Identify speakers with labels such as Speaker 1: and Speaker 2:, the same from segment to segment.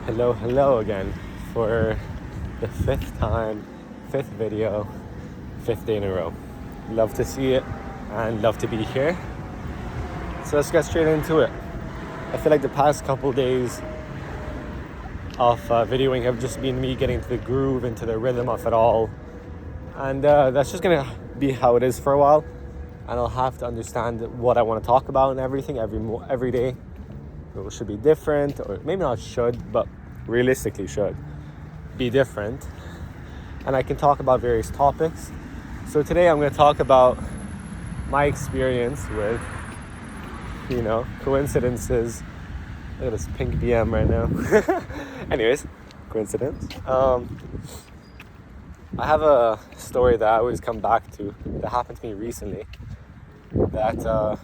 Speaker 1: Hello again for the fifth video, fifth day in a row. Love to see it and love to be here. So let's get straight into it. I feel like the past couple days of videoing have just been me getting into the groove, into the rhythm of it all. And that's just gonna be how it is for a while. And I'll have to understand what I want to talk about and everything every day. It should be different, or maybe not should, but realistically should be different. And I can talk about various topics. So today I'm going to talk about my experience with, coincidences. Look at this pink BM right now. Anyways, coincidence. I have a story that I always come back to that happened to me recently that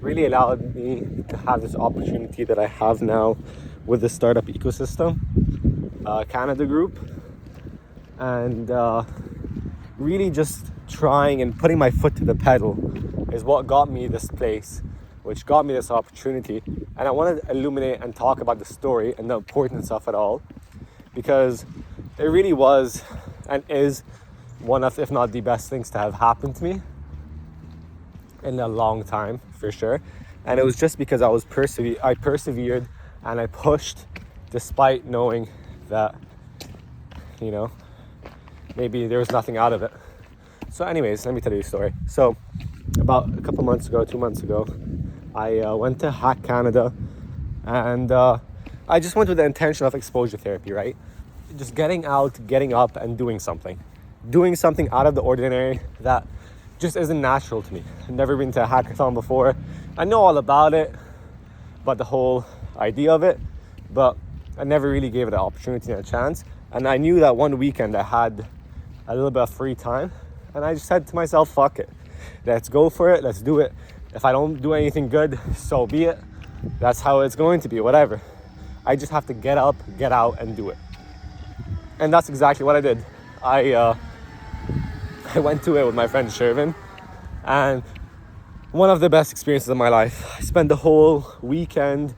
Speaker 1: really allowed me to have this opportunity that I have now with the startup ecosystem, Canada Group, and really just trying and putting my foot to the pedal is what got me this place, which got me this opportunity. And I want to illuminate and talk about the story and the importance of it all, because it really was and is one of, if not the best things to have happened to me in a long time, for sure. And it was just because I persevered and I pushed despite knowing that, maybe there was nothing out of it. So anyways, let me tell you a story. So about a couple months ago, 2 months ago, I went to Hack Canada, and I just went with the intention of exposure therapy, right? Just getting out, getting up and doing something out of the ordinary that just isn't natural to me. I've never been to a hackathon before. I know all about it, but the whole idea of it, but I never really gave it an opportunity and a chance. And I knew that one weekend I had a little bit of free time, and I just said to myself, fuck it. Let's go for it, let's do it. If I don't do anything good, so be it. That's how it's going to be, whatever. I just have to get up, get out and do it. And that's exactly what I did. I went to it with my friend Shervin, and one of the best experiences of my life. I spent the whole weekend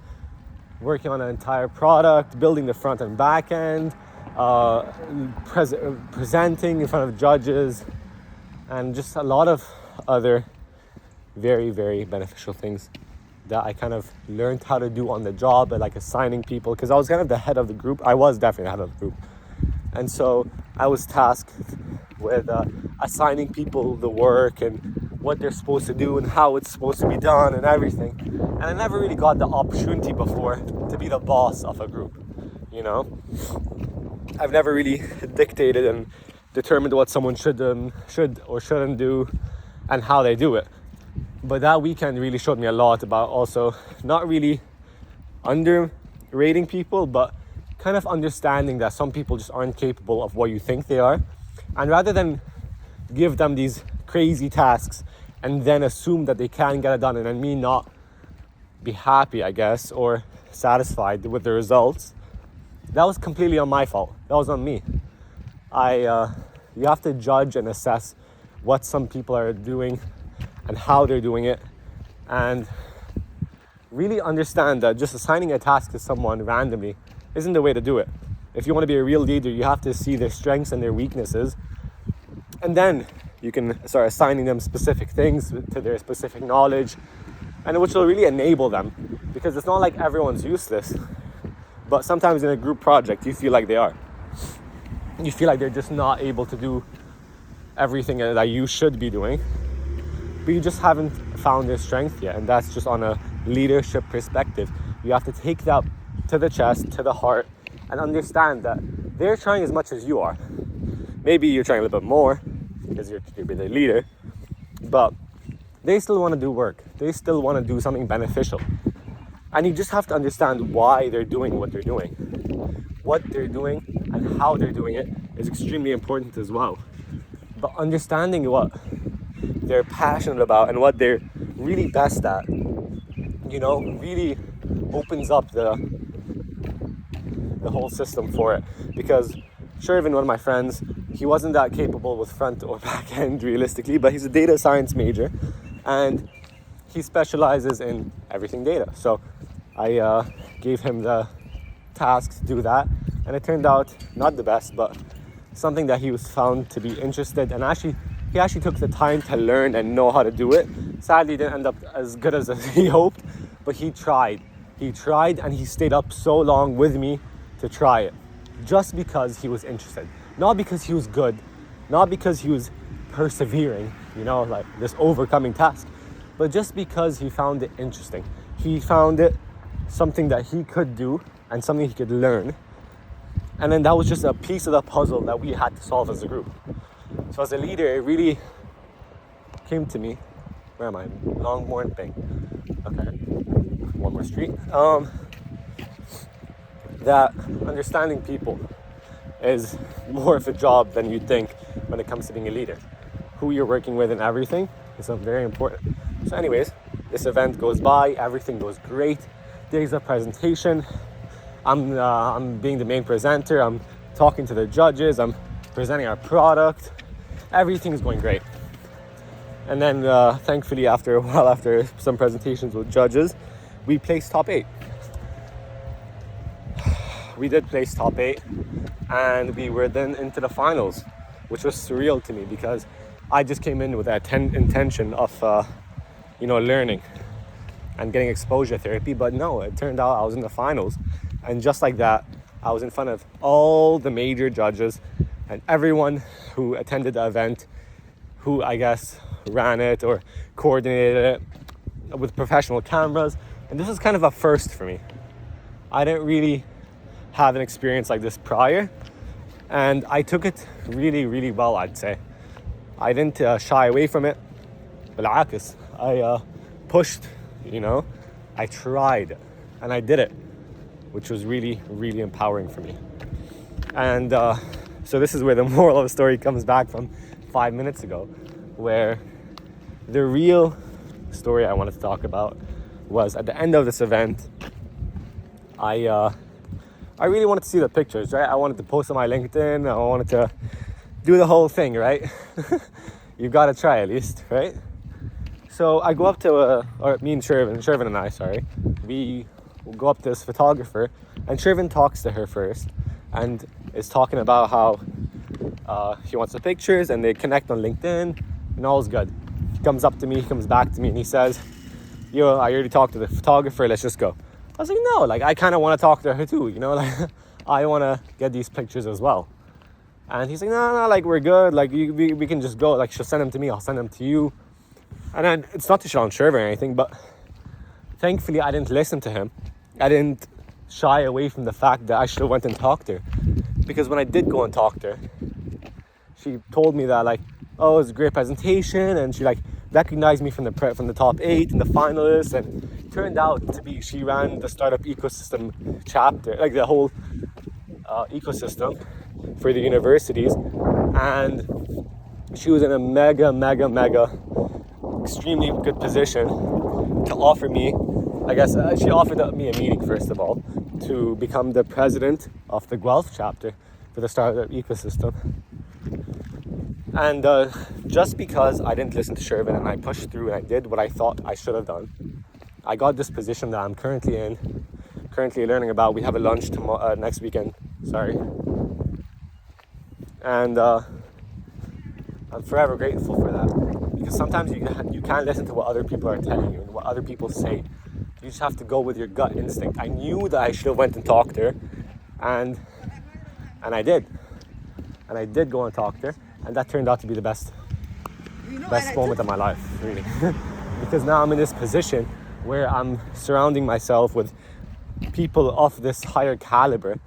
Speaker 1: working on an entire product, building the front and back end, presenting in front of judges, and just a lot of other very, very beneficial things that I kind of learned how to do on the job, like assigning people, because I was kind of the head of the group. I was definitely the head of the group. And so I was tasked with assigning people the work and what they're supposed to do and how it's supposed to be done and everything. And I never really got the opportunity before to be the boss of a group, I've never really dictated and determined what someone should or shouldn't do and how they do it. But that weekend really showed me a lot about also not really underrating people, but kind of understanding that some people just aren't capable of what you think they are. And rather than give them these crazy tasks and then assume that they can get it done and then me not be happy, I guess, or satisfied with the results, that was completely on my fault. That was on me. You have to judge and assess what some people are doing and how they're doing it, and really understand that just assigning a task to someone randomly isn't the way to do it. If you want to be a real leader, you have to see their strengths and their weaknesses, and then you can start assigning them specific things to their specific knowledge, and which will really enable them, because it's not like everyone's useless, but sometimes in a group project you feel like they are. You feel like they're just not able to do everything that you should be doing, but you just haven't found their strength yet. And that's just on a leadership perspective. You have to take that to the chest, to the heart, and understand that they're trying as much as you are. Maybe you're trying a little bit more because you're the leader, but they still want to do work. They still want to do something beneficial. And you just have to understand why they're doing what they're doing. What they're doing and how they're doing it is extremely important as well. But understanding what they're passionate about and what they're really best at, really opens up the whole system for it. Because Shervin, one of my friends, he wasn't that capable with front or back end realistically, but he's a data science major and he specializes in everything data. So I gave him the task to do that, and it turned out not the best, but something that he was found to be interested, and he actually took the time to learn and know how to do it. Sadly, it didn't end up as good as he hoped, but he tried, and he stayed up so long with me to try it, just because he was interested, not because he was good, not because he was persevering, like this overcoming task, but just because he found it interesting. He found it something that he could do and something he could learn. And then that was just a piece of the puzzle that we had to solve as a group. So as a leader, it really came to me. Where am I? Longmorn Bank. Okay. One more street. That understanding people is more of a job than you think when it comes to being a leader. Who you're working with and everything is very important. So anyways, this event goes by, everything goes great. There's a presentation. I'm being the main presenter. I'm talking to the judges. I'm presenting our product. Everything's going great. And then thankfully after a while, after some presentations with judges, we placed top 8. We did place top 8, and we were then into the finals, which was surreal to me because I just came in with that intention of learning and getting exposure therapy. But no, it turned out I was in the finals, and just like that, I was in front of all the major judges and everyone who attended the event, who I guess ran it or coordinated it with professional cameras. And this is kind of a first for me. I didn't really have an experience like this prior, and I took it really, really well, I'd say. I didn't shy away from it. بالعكس, I pushed, I tried, and I did it, which was really, really empowering for me. And so this is where the moral of the story comes back from 5 minutes ago, where the real story I wanted to talk about was at the end of this event, I really wanted to see the pictures, right? I wanted to post on my LinkedIn. I wanted to do the whole thing, right? You've got to try at least, right? So I go up to, me and Shervin and I, we go up to this photographer, and Shervin talks to her first and is talking about how he wants the pictures, and they connect on LinkedIn and all's good. He comes up to me, he comes back to me, and he says, yo, I already talked to the photographer, let's just go. I was like, no, I kind of want to talk to her too, I want to get these pictures as well. And he's like, no, we're good, we can just go, she'll send them to me, I'll send them to you. And then it's not to Sean Shervin or anything, but thankfully I didn't listen to him. I didn't shy away from the fact that I should have went and talked to her. Because when I did go and talk to her, she told me that oh, it was a great presentation, and she recognized me from the top 8 and the finalists, and it turned out to be she ran the startup ecosystem chapter, the whole ecosystem for the universities, and she was in a mega extremely good position to offer me, I guess she offered me a meeting first of all to become the president of the Guelph chapter for the startup ecosystem. And just because I didn't listen to Shervin and I pushed through and I did what I thought I should have done, I got this position that I'm currently learning about. We have a lunch next weekend, and I'm forever grateful for that, because sometimes you can't listen to what other people are telling you and what other people say. You just have to go with your gut instinct. I knew that I should have went and talked to her, and I did. And I did go and talk to her, and that turned out to be the best moment of my life, really. Because now I'm in this position where I'm surrounding myself with people of this higher caliber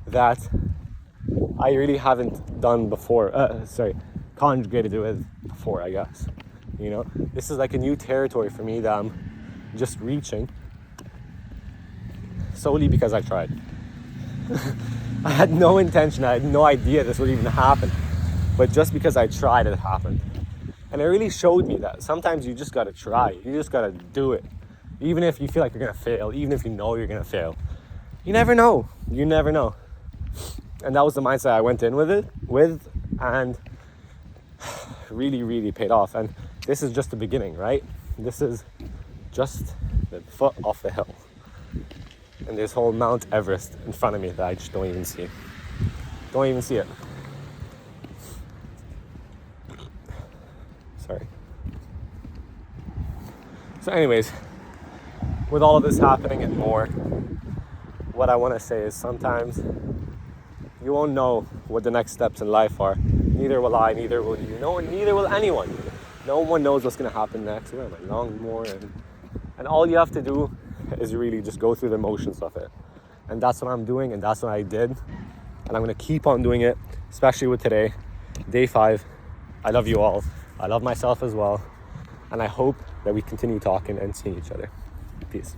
Speaker 1: that I really haven't done before. Conjugated with before, I guess. This is a new territory for me that I'm just reaching solely because I tried. I had no intention, I had no idea this would even happen, but just because I tried, it happened. And it really showed me that sometimes you just gotta try, you just gotta do it. Even if you feel like you're gonna fail, even if you know you're gonna fail. You never know. And that was the mindset I went in with, and really, really paid off. And this is just the beginning, right? This is just the foot off the hill. And there's whole Mount Everest in front of me that I just don't even see. Don't even see it. Sorry. So anyways, with all of this happening and more, what I want to say is sometimes you won't know what the next steps in life are. Neither will I, neither will you, neither will anyone. No one knows what's going to happen next. Where am I? Longmore. And all you have to do is really just go through the motions of it. And that's what I'm doing, and that's what I did. And I'm going to keep on doing it, especially with today, day 5. I love you all. I love myself as well. And I hope that we continue talking and seeing each other. Peace.